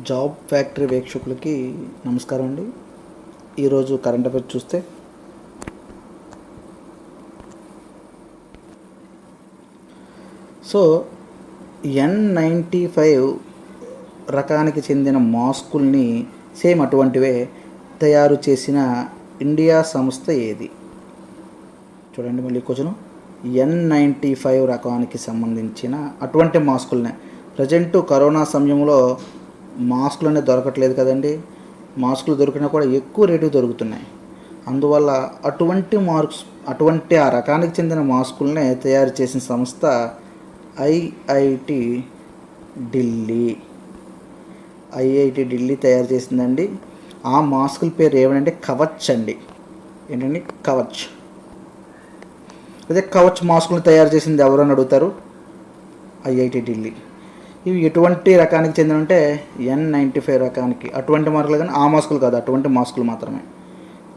Job factory వీక్షకులకి నమస్కారం అండి. ఈరోజు కరెంట్ అఫైర్స్ చూస్తే N95 రకానికి చెందిన మాస్కుల్ని సేమ్ అటువంటివే తయారు చేసిన ఇండియా సంస్థ ఏది? చూడండి, మళ్ళీ క్వశ్చన్. N95 రకానికి సంబంధించిన అటువంటి మాస్కుల్ని ప్రజెంటు కరోనా సమయంలో మాస్కులు అనేది దొరకట్లేదు కదండి. మాస్కులు దొరికినా కూడా ఎక్కువ రేటుకి దొరుకుతున్నాయి. అందువల్ల అటువంటి ఆ రకానికి చెందిన మాస్కుల్ని తయారు చేసిన సంస్థ ఐఐటి ఢిల్లీ తయారు చేసిందండి. ఆ మాస్కుల పేరు ఏమంటే కవచ్ అండి. ఏంటండి? కవచ్. అదే కవచ్ మాస్కులను తయారు చేసింది ఎవరు అని అడుగుతారు. ఐఐటి ఢిల్లీ. ఇవి ఎటువంటి రకానికి చెందినంటే N95 రకానికి. అటువంటి మార్కులు కానీ ఆ మాస్కులు కాదు, అటువంటి మాస్కులు మాత్రమే.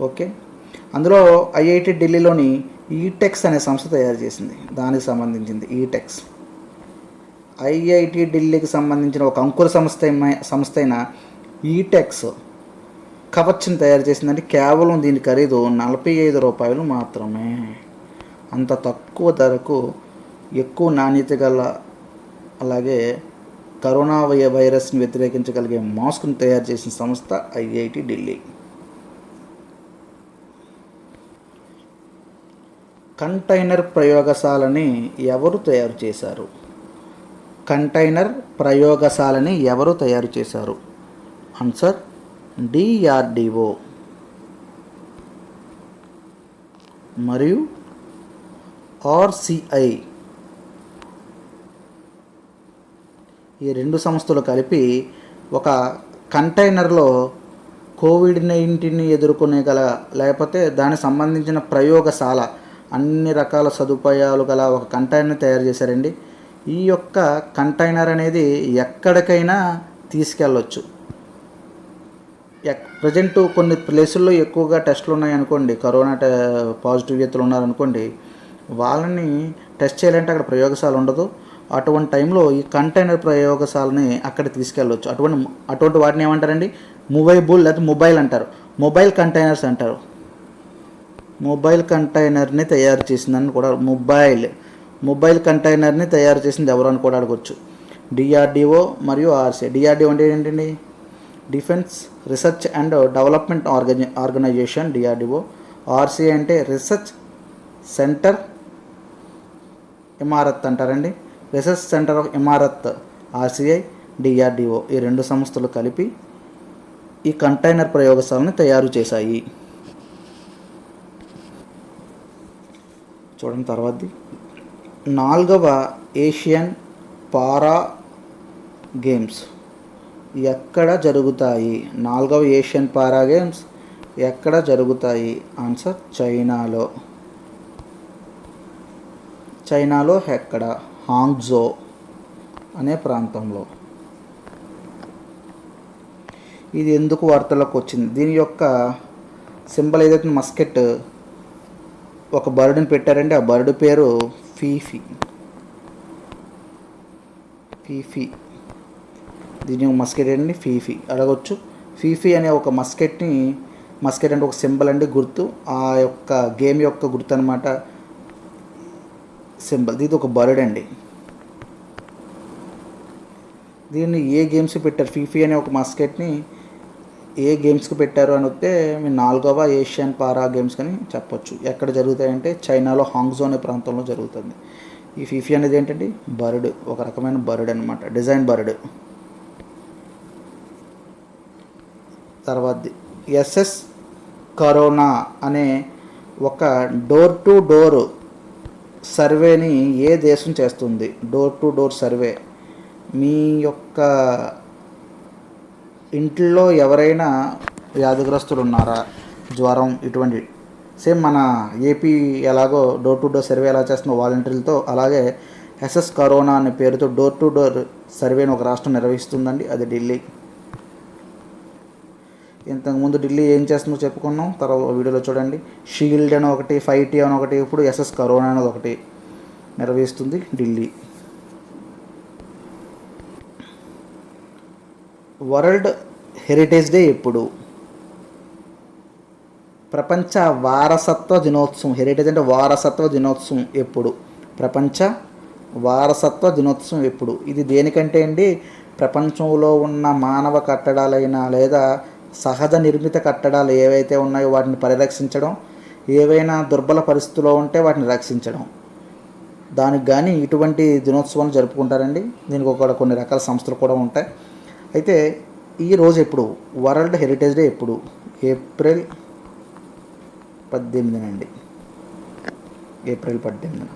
ఓకే. అందులో ఐఐటి ఢిల్లీలోని ఈటెక్స్ అనే సంస్థ తయారు చేసింది. దానికి సంబంధించింది ఈటెక్స్. ఐఐటి ఢిల్లీకి సంబంధించిన ఒక అంకుర సంస్థ అయిన ఈటెక్స్ కవచ్ని తయారు చేసిందంటే కేవలం దీని ఖరీదు 45 రూపాయలు మాత్రమే. అంత తక్కువ ధరకు ఎక్కువ నాణ్యత గల, అలాగే కరోనా వైరస్ని వ్యతిరేకించగలిగే మాస్క్ను తయారు చేసిన సంస్థ ఐఐటి ఢిల్లీ. కంటైనర్ ప్రయోగశాలని ఎవరు తయారు చేశారు? కంటైనర్ ప్రయోగశాలని ఎవరు తయారు చేశారు? ఆన్సర్ DRDO మరియు RCI. ఈ రెండు సంస్థలు కలిపి ఒక కంటైనర్లో కోవిడ్-19 ఎదుర్కొనే గల, లేకపోతే దానికి సంబంధించిన ప్రయోగశాల, అన్ని రకాల సదుపాయాలు గల ఒక కంటైనర్ తయారు చేశారండి. ఈ యొక్క కంటైనర్ అనేది ఎక్కడికైనా తీసుకెళ్ళవచ్చు. ప్రజెంటు కొన్ని ప్లేసుల్లో ఎక్కువగా టెస్టులు ఉన్నాయనుకోండి, కరోనా పాజిటివ్ వ్యక్తులు ఉన్నారనుకోండి, వాళ్ళని టెస్ట్ చేయాలంటే అక్కడ ప్రయోగశాల ఉండదు. అటువంటి టైంలో ఈ కంటైనర్ ప్రయోగశాలని అక్కడ తీసుకెళ్ళవచ్చు. అటువంటి వాటిని ఏమంటారండి? మూవైబుల్ లేదా మొబైల్ అంటారు. మొబైల్ కంటైనర్స్ అంటారు. మొబైల్ కంటైనర్ని తయారు చేసిందని కూడా మొబైల్ కంటైనర్ని తయారు చేసింది ఎవరు అని కూడా అడగవచ్చు. DRDO మరియు RCI. DRDO అంటే ఏంటండి? Defence research and development organisation DRDO. RCI అంటే రీసెర్చ్ సెంటర్ ఇమారత్ అంటారండి. Research centre of Imarat RCI, DRDO ఈ రెండు సంస్థలు కలిపి ఈ కంటైనర్ ప్రయోగశాలని తయారు చేశాయి. చూడండి తర్వాతది. 4వ ఏషియన్ పారా గేమ్స్ ఎక్కడ జరుగుతాయి? 4వ ఏషియన్ పారా గేమ్స్ ఎక్కడ జరుగుతాయి? ఆన్సర్ చైనాలో ఎక్కడ? హాంగ్జో అనే ప్రాంతంలో. ఇది ఎందుకు వార్తల్లోకి వచ్చింది? దీని యొక్క సింబల్ ఏదైతే మస్కెట్, ఒక బర్డ్ని పెట్టారంటే ఆ బర్డ్ పేరు ఫీఫీ. దీని మస్కెట్ ఏంటండి? ఫీఫీ. అడగొచ్చు. ఫీఫీ అనే ఒక మస్కెట్ అంటే ఒక సింబల్ అండి, గుర్తు. ఆ యొక్క గేమ్ యొక్క గుర్తు అనమాట సింబల్. ఇది ఒక బర్డ్ అండి. దీన్ని ఏ గేమ్స్ పెట్టారు? ఫీఫీ అనే ఒక మస్కెట్ని ఏ గేమ్స్కి పెట్టారు అని వస్తే మీ 4వ ఏషియన్ పారా గేమ్స్ అని చెప్పొచ్చు. ఎక్కడ జరుగుతాయంటే చైనాలో హాంగ్జో అనే ప్రాంతంలో జరుగుతుంది. ఈ ఫీఫీ అనేది ఏంటంటే బర్డ్, ఒక రకమైన బర్డ్ అనమాట, డిజైన్ బర్డ్. తర్వాతది SS కరోనా అనే ఒక డోర్ టు డోర్ సర్వేని ఏ దేశం చేస్తుంది? Door to door survey. మీ యొక్క ఇంట్లో ఎవరైనా వ్యాధిగ్రస్తులు ఉన్నారా, జ్వరం, ఇటువంటి సేమ్ మన ఏపీ ఎలాగో డోర్ టు డోర్ సర్వే ఎలా చేస్తుందో వాలంటీర్లతో, అలాగే SS కరోనా అనే పేరుతో డోర్ టు డోర్ సర్వేని ఒక రాష్ట్రం నిర్వహిస్తుందండి. అది ఢిల్లీ. ఇంతకుముందు ఢిల్లీ ఏం చేస్తుందో చెప్పుకున్నాం, తర్వాత వీడియోలో చూడండి. షీల్డ్ అని ఒకటి, 5T అని ఒకటి, ఇప్పుడు SS కరోనా అనేది ఒకటి నిర్వహిస్తుంది ఢిల్లీ. వరల్డ్ హెరిటేజ్ డే ఎప్పుడు? ప్రపంచ వారసత్వ దినోత్సవం. హెరిటేజ్ అంటే వారసత్వ దినోత్సవం ఎప్పుడు? ప్రపంచ వారసత్వ దినోత్సవం ఎప్పుడు? ఇది దేనికంటే అండి, ప్రపంచంలో ఉన్న మానవ కట్టడాలైనా లేదా సహజ నిర్మిత కట్టడాలు ఏవైతే ఉన్నాయో వాటిని పరిరక్షించడం, ఏవైనా దుర్బల పరిస్థితుల్లో ఉంటే వాటిని రక్షించడం, దానికి కానీ ఇటువంటి దినోత్సవాన్ని జరుపుకుంటారండి. దీనికి ఒక కొన్ని రకాల సంస్థలు కూడా ఉంటాయి. అయితే ఈ రోజు ఎప్పుడు? వరల్డ్ హెరిటేజ్ డే ఎప్పుడు? ఏప్రిల్ 18 అండి. ఏప్రిల్ 18.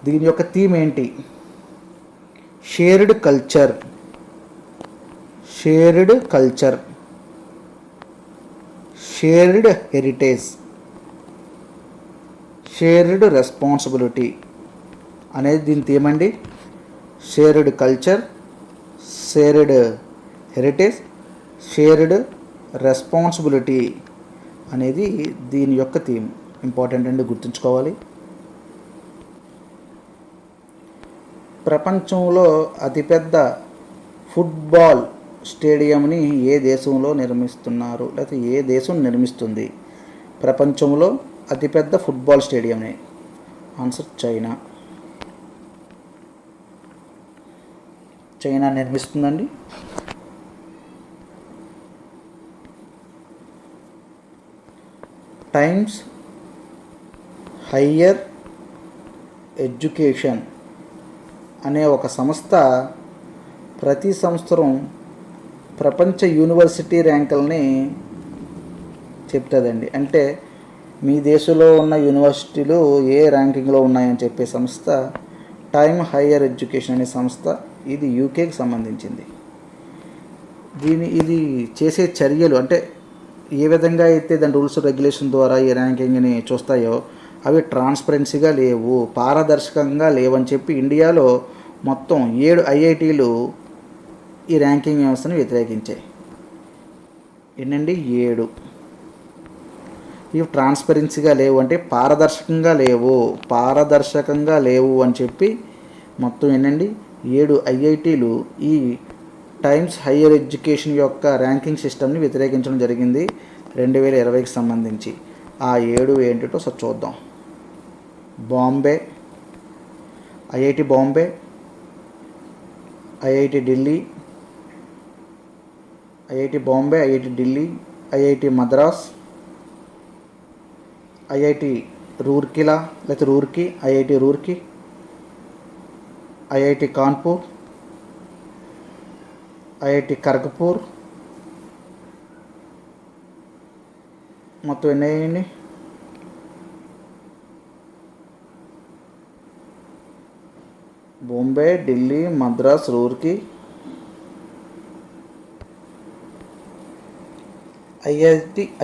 దీని యొక్క థీమ్ ఏంటి? Shared culture, shared culture, shared heritage, shared responsibility అనేది దీని థీమ్ అండి. Shared culture, shared heritage, shared responsibility అనేది దీని యొక్క థీమ్. ఇంపార్టెంట్ అండి, గుర్తుంచుకోవాలి. ప్రపంచంలో అతిపెద్ద ఫుట్బాల్ స్టేడియంని ఏ దేశంలో నిర్మిస్తున్నారు, లేకపోతే ఏ దేశం నిర్మిస్తుంది? ప్రపంచంలో అతిపెద్ద ఫుట్బాల్ స్టేడియంని. Answer China. చైనా నిర్మిస్తుందండి. టైమ్స్ హయ్యర్ ఎడ్యుకేషన్ అనే ఒక సంస్థ ప్రతి సంవత్సరం ప్రపంచ యూనివర్సిటీ ర్యాంకుల్ని చెప్తుందండి. అంటే మీ దేశంలో ఉన్న యూనివర్సిటీలు ఏ ర్యాంకింగ్లో ఉన్నాయని చెప్పే సంస్థ టైమ్ హయ్యర్ ఎడ్యుకేషన్ అనే సంస్థ. ఇది యూకేకి సంబంధించింది. ఇది చేసే చర్యలు అంటే ఏ విధంగా అయితే దాని రూల్స్ రెగ్యులేషన్ ద్వారా ఈ ర్యాంకింగ్ని చూస్తాయో అవి ట్రాన్స్పరెన్సీగా లేవు, పారదర్శకంగా లేవని చెప్పి ఇండియాలో మొత్తం 7 ఐఐటీలు ఈ ర్యాంకింగ్ వ్యవస్థను వ్యతిరేకించాయి. ఏంటండి? 7. ఇవి ట్రాన్స్పరెన్సీగా లేవు అంటే పారదర్శకంగా లేవు అని చెప్పి మొత్తం ఏంటండి 7 ఐఐటీలు ఈ టైమ్స్ హయ్యర్ ఎడ్యుకేషన్ యొక్క ర్యాంకింగ్ సిస్టమ్ని వ్యతిరేకించడం జరిగింది 2020కి సంబంధించి. ఆ 7 ఏంటో చూద్దాం. Bombay, IIT Bombay, IIT Delhi, IIT Bombay, IIT Delhi, IIT Madras, IIT రూర్కీలా లేకపోతే Roorkee, IIT Roorkee, IIT Kanpur, IIT Kharagpur. మొత్తం ఎన్ని అయ్యండి? బాంబే, ఢిల్లీ, మద్రాస్, రూర్కీ,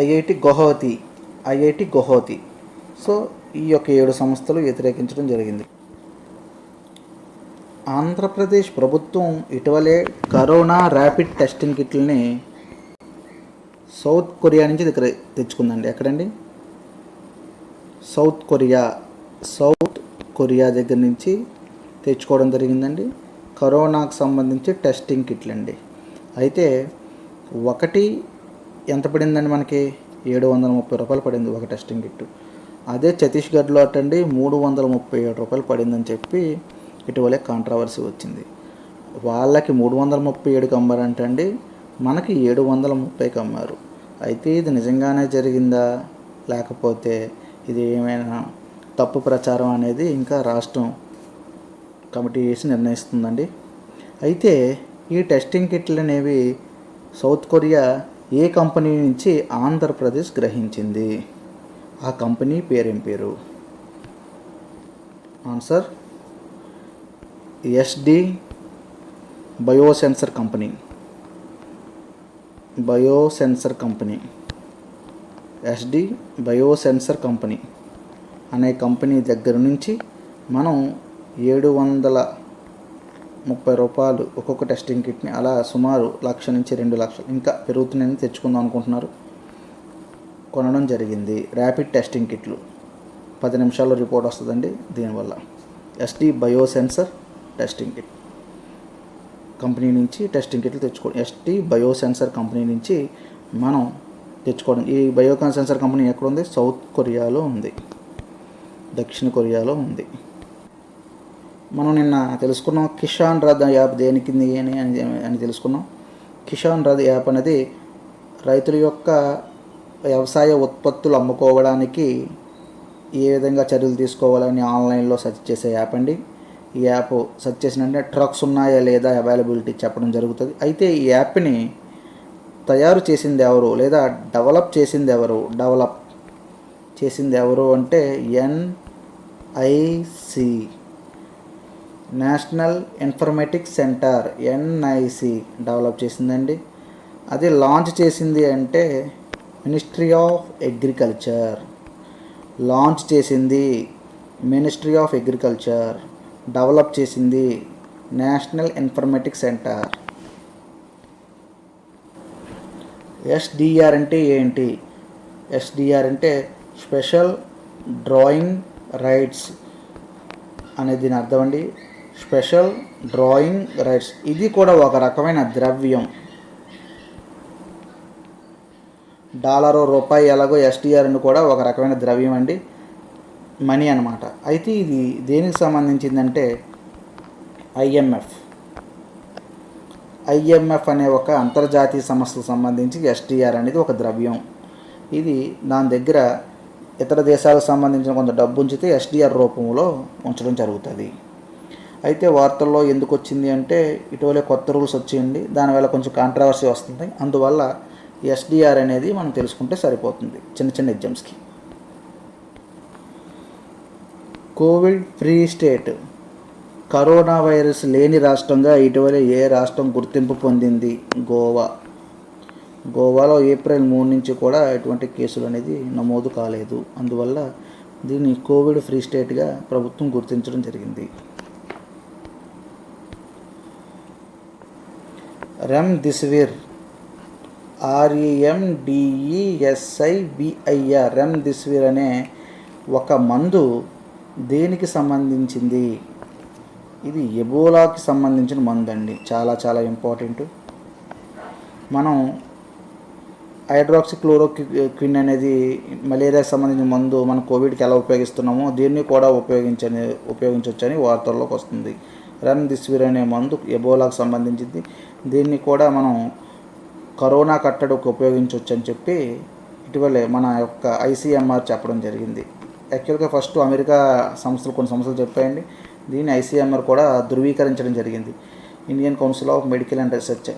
ఐఐటి గౌహతి. సో ఈ యొక్క 7 సంస్థలు వ్యతిరేకించడం జరిగింది. ఆంధ్రప్రదేశ్ ప్రభుత్వం ఇటీవలే కరోనా ర్యాపిడ్ టెస్టింగ్ కిట్లని సౌత్ కొరియా నుంచి తెచ్చుకుందండి. ఎక్కడండి? సౌత్ కొరియా దగ్గర నుంచి తెచ్చుకోవడం జరిగిందండి. కరోనాకు సంబంధించి టెస్టింగ్ కిట్లు అండి. అయితే ఒకటి ఎంత పడిందండి మనకి? 730 రూపాయలు పడింది ఒక టెస్టింగ్ కిట్టు. అదే ఛత్తీస్గఢ్లో అటండి 337 రూపాయలు పడిందని చెప్పి ఇటీవలే కాంట్రవర్సీ వచ్చింది. వాళ్ళకి 337కి అమ్మారంటండి, మనకి 730కి అమ్మారు. అయితే ఇది నిజంగానే జరిగిందా లేకపోతే ఇది ఏమైనా తప్పు ప్రచారం అనేది ఇంకా రాష్ట్రం కమిటీ వేసి నిర్ణయిస్తుందండి. అయితే ఈ టెస్టింగ్ కిట్లు అనేవి సౌత్ కొరియా ఏ కంపెనీ నుంచి ఆంధ్రప్రదేశ్ గ్రహించింది? ఆ కంపెనీ పేరేం పేరు? Answer SD biosensor company. SD biosensor company అనే కంపెనీ దగ్గర నుంచి మనం 730 రూపాయలు ఒక్కొక్క టెస్టింగ్ కిట్ని, అలా సుమారు 1,00,000 నుంచి 2,00,000 ఇంకా పెరుగుతున్నాయని తెచ్చుకుందాం అనుకుంటున్నారు, కొనడం జరిగింది. ర్యాపిడ్ టెస్టింగ్ కిట్లు 10 నిమిషాల్లో రిపోర్ట్ వస్తుందండి దీనివల్ల. SD biosensor testing kit company నుంచి టెస్టింగ్ కిట్లు తెచ్చుకోవడం, ఎస్టీ బయోసెన్సర్ కంపెనీ నుంచి మనం తెచ్చుకోవడం. ఈ బయోసెన్సర్ కంపెనీ ఎక్కడ ఉంది? సౌత్ కొరియాలో ఉంది, దక్షిణ కొరియాలో ఉంది. మనం నిన్న తెలుసుకున్నాం కిసాన్ రథ్ యాప్ దేనికి అని తెలుసుకున్నాం. కిసాన్ రథ్ యాప్ అనేది రైతుల యొక్క వ్యవసాయ ఉత్పత్తులు అమ్ముకోవడానికి ఏ విధంగా చర్యలు తీసుకోవాలని ఆన్లైన్లో సెర్చ్ చేసే యాప్ అండి. ఈ యాప్ సెర్చ్ చేసినంటే ట్రక్స్ ఉన్నాయా లేదా అవైలబిలిటీ చెప్పడం జరుగుతుంది. అయితే ఈ యాప్ని తయారు చేసింది ఎవరు లేదా డెవలప్ చేసింది ఎవరు అంటే NIC, national informatics centre, NIC develop చేసిందండి. అది లాంచ్ చేసింది అంటే మినిస్ట్రీ ఆఫ్ అగ్రికల్చర్ లాంచ్ చేసింది, మినిస్ట్రీ ఆఫ్ అగ్రికల్చర్ డెవలప్ చేసింది నేషనల్ ఇన్ఫర్మేటిక్స్ సెంటర్. ఎస్డిఆర్ అంటే ఏంటి? ఎస్డిఆర్ అంటే స్పెషల్ డ్రాయింగ్ రైట్స్ అనేది దీని అర్థం అండి. స్పెషల్ డ్రాయింగ్ రైట్స్ ఇది కూడా ఒక రకమైన ద్రవ్యం. డాలరు, రూపాయి ఎలాగో ఎస్డిఆర్ అని కూడా ఒక రకమైన ద్రవ్యం అండి, మనీ అన్నమాట. అయితే ఇది దేనికి సంబంధించిందంటే ఐఎంఎఫ్ అనే ఒక అంతర్జాతీయ సంస్థకు సంబంధించి ఎస్డిఆర్ అనేది ఒక ద్రవ్యం. ఇది దాని దగ్గర ఇతర దేశాలకు సంబంధించిన కొంత డబ్బు ఉంచితే ఎస్డిఆర్ రూపంలో ఉంచడం జరుగుతుంది. అయితే వార్తల్లో ఎందుకు వచ్చింది అంటే ఇటీవలే కొత్త రూల్స్ వచ్చేయండి, దానివల్ల కొంచెం కాంట్రవర్సీ వస్తుంది. అందువల్ల ఎస్డిఆర్ అనేది మనం తెలుసుకుంటే సరిపోతుంది చిన్న ఎగ్జామ్స్కి. Covid free state, corona virus లేని రాష్ట్రంగా ఇటీవల ఏ రాష్ట్రం గుర్తింపు పొందింది? గోవాలో ఏప్రిల్ 3 నుంచి కూడా ఎటువంటి కేసులు అనేది నమోదు కాలేదు. అందువల్ల దీన్ని కోవిడ్ ఫ్రీ స్టేట్గా ప్రభుత్వం గుర్తించడం జరిగింది. రెమ్డెసివిర్, REMDESIVIR, రెమ్డెసివిర్ అనే ఒక మందు దేనికి సంబంధించింది? ఇది ఎబోలాకి సంబంధించిన మందు అండి. చాలా ఇంపార్టెంట్. మనం హైడ్రాక్సిక్లోరోక్విన్ అనేది మలేరియాకి సంబంధించిన మందు మన కోవిడ్కి ఎలా ఉపయోగిస్తున్నామో దీన్ని కూడా ఉపయోగించవచ్చని వార్తల్లోకి వస్తుంది. రెమ్డెసివిర్ అనే మందు ఎబోలాకు సంబంధించింది. దీన్ని కూడా మనం కరోనా కట్టడికి ఉపయోగించవచ్చు అని చెప్పి ఇటీవలే మన యొక్క ఐసీఎంఆర్ చెప్పడం జరిగింది. యాక్చువల్గా ఫస్ట్ అమెరికా కొన్ని సంస్థలు చెప్పాయండి. దీన్ని ఐసీఎంఆర్ కూడా ధృవీకరించడం జరిగింది, Indian council of medical and research.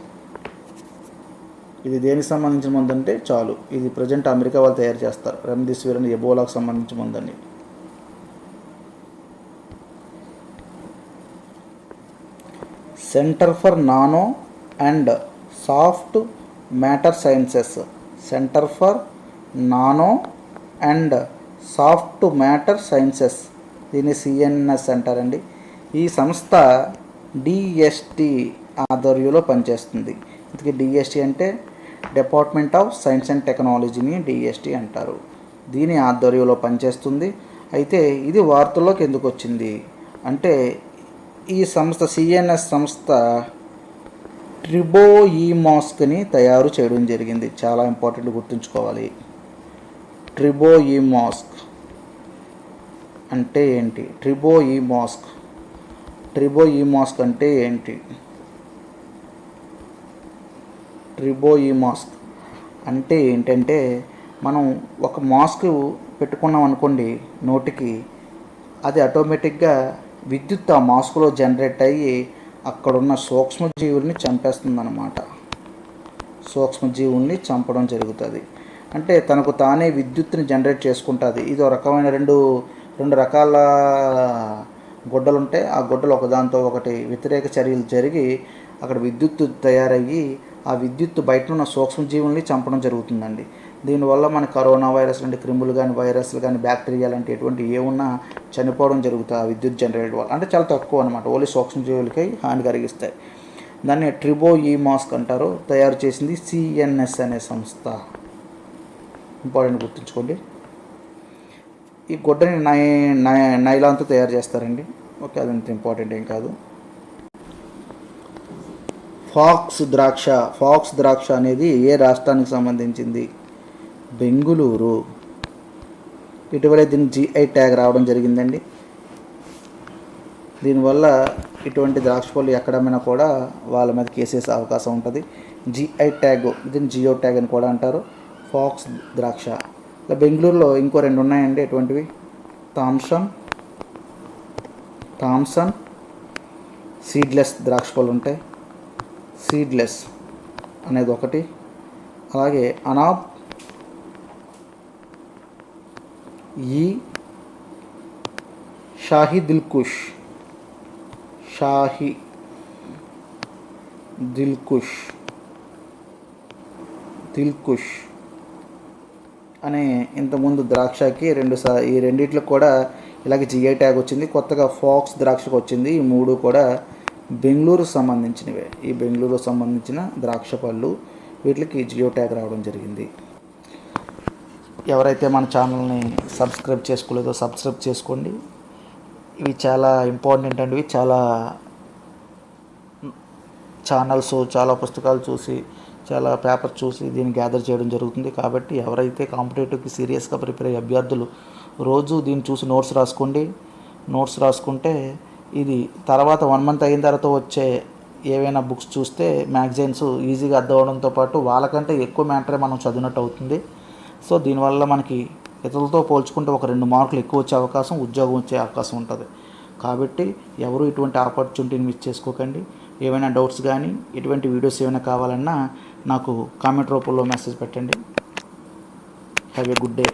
ఇది దేనికి సంబంధించిన మందు అంటే చాలు, ఇది ప్రజెంట్ అమెరికా వాళ్ళు తయారు చేస్తారు. రెమ్డెసివిర్ అని ఎబోలాకు సంబంధించిన మందండి. Centre for nano and soft matter sciences, centre for nano and soft matter sciences, దీన్ని సిఎన్ఎస్ అంటారండి. ఈ సంస్థ డిఎస్టి ఆధ్వర్యంలో పనిచేస్తుంది. ఇందుకే డిఎస్టి అంటే డిపార్ట్మెంట్ ఆఫ్ సైన్స్ అండ్ టెక్నాలజీని డిఎస్టి అంటారు. దీని ఆధ్వర్యంలో పనిచేస్తుంది. అయితే ఇది వార్తల్లోకి ఎందుకు వచ్చింది అంటే ఈ సంస్థ సిఎన్ఎస్ సంస్థ ట్రిబోఈమాస్క్ని తయారు చేయడం జరిగింది. చాలా ఇంపార్టెంట్, గుర్తుంచుకోవాలి. ట్రిబోఈమాస్క్ అంటే ఏంటి? ట్రిబోఈమాస్క్ అంటే ఏంటి? ట్రిబోఈమాస్క్ అంటే ఏంటంటే మనం ఒక మాస్క్ పెట్టుకున్నాం అనుకోండి నోటికి, అది ఆటోమేటిక్గా విద్యుత్ ఆ మాస్క్లో జనరేట్ అయ్యి అక్కడున్న సూక్ష్మజీవుల్ని చంపేస్తుందన్నమాట. సూక్ష్మజీవుల్ని చంపడం జరుగుతుంది. అంటే తనకు తానే విద్యుత్తుని జనరేట్ చేసుకుంటుంది. ఇది ఒక రకమైన రెండు రకాల గుడ్డలు ఉంటాయి. ఆ గుడ్డలు ఒకదాంతో ఒకటి వ్యతిరేక చర్యలు జరిగి అక్కడ విద్యుత్తు తయారయ్యి ఆ విద్యుత్తు బయట ఉన్న సూక్ష్మజీవుల్ని చంపడం జరుగుతుందండి. దీనివల్ల మన కరోనా వైరస్ లాంటి క్రిములు కానీ వైరస్లు కానీ బ్యాక్టీరియా లాంటి ఎటువంటి ఏమున్నా చనిపోవడం జరుగుతుంది ఆ విద్యుత్ జనరేట్ వల్ల. అంటే చాలా తక్కువ అనమాట, ఓన్లీ సూక్ష్మజీవులకి హాని కలిగిస్తాయి. దాన్ని ట్రిబోఈమాస్క్ అంటారు. తయారు చేసింది సిఎన్ఎస్ అనే సంస్థ. ఇంపార్టెంట్, గుర్తుంచుకోండి. ఈ గుడ్డని నైలాన్తో తయారు చేస్తారండి. ఓకే, అదంత ఇంపార్టెంట్ ఏం కాదు. ఫాక్స్ ద్రాక్ష అనేది ఏ రాష్ట్రానికి సంబంధించింది? బెంగుళూరు. ఇటీవలే దీనికి జిఐ ట్యాగ్ రావడం జరిగిందండి. దీనివల్ల ఇటువంటి ద్రాక్ష పళ్ళు ఎక్కడమైనా కూడా వాళ్ళ మీద కేసేసే అవకాశం ఉంటుంది. జిఐ ట్యాగ్, దీన్ని జియో ట్యాగ్ అని కూడా అంటారు. ఫాక్స్ ద్రాక్ష. ఇలా బెంగళూరులో ఇంకో 2 ఉన్నాయండి ఎటువంటివి. థామ్సన్ సీడ్లెస్ ద్రాక్ష పళ్ళు ఉంటాయి. సీడ్లెస్ అనేది ఒకటి. అలాగే అనాబ్ ఈ షాహీ దిల్కుష్ అనే ఇంతకుముందు ద్రాక్షకి ఈ రెండిట్లో కూడా ఇలాగే జిఐ ట్యాగ్ వచ్చింది. కొత్తగా ఫాక్స్ ద్రాక్షకు వచ్చింది. ఈ 3 కూడా బెంగళూరుకు సంబంధించినవే. ఈ బెంగళూరుకు సంబంధించిన ద్రాక్ష పళ్ళు, వీటికి జియో ట్యాగ్ రావడం జరిగింది. ఎవరైతే మన ఛానల్ని సబ్స్క్రైబ్ చేసుకోలేదో సబ్స్క్రైబ్ చేసుకోండి. ఇవి చాలా ఇంపార్టెంట్ అండి. ఇవి చాలా ఛానల్స్, చాలా పుస్తకాలు చూసి, చాలా పేపర్ చూసి దీన్ని గ్యాదర్ చేయడం జరుగుతుంది. కాబట్టి ఎవరైతే కాంపిటేటివ్కి సీరియస్గా ప్రిపేర్ అయ్యే అభ్యర్థులు రోజు దీన్ని చూసి నోట్స్ రాసుకుంటే ఇది తర్వాత 1 మంత్ అయిన తర్వాత వచ్చే ఏవైనా బుక్స్ చూస్తే మ్యాగజైన్స్ ఈజీగా అర్థం అవడంతో పాటు వాళ్ళకంటే ఎక్కువ మ్యాటరే మనం చదివినట్టు అవుతుంది. సో దీనివల్ల మనకి ఇతరులతో పోల్చుకుంటే ఒక 2 మార్కులు ఎక్కువ వచ్చే అవకాశం, ఉద్యోగం వచ్చే అవకాశం ఉంటుంది. కాబట్టి ఎవరు ఇటువంటి ఆపర్చునిటీని మిస్ చేసుకోకండి. ఏమైనా డౌట్స్ కానీ ఇటువంటి వీడియోస్ ఏమైనా కావాలన్నా నాకు కామెంట్ రూపంలో మెసేజ్ పెట్టండి. Have a good day.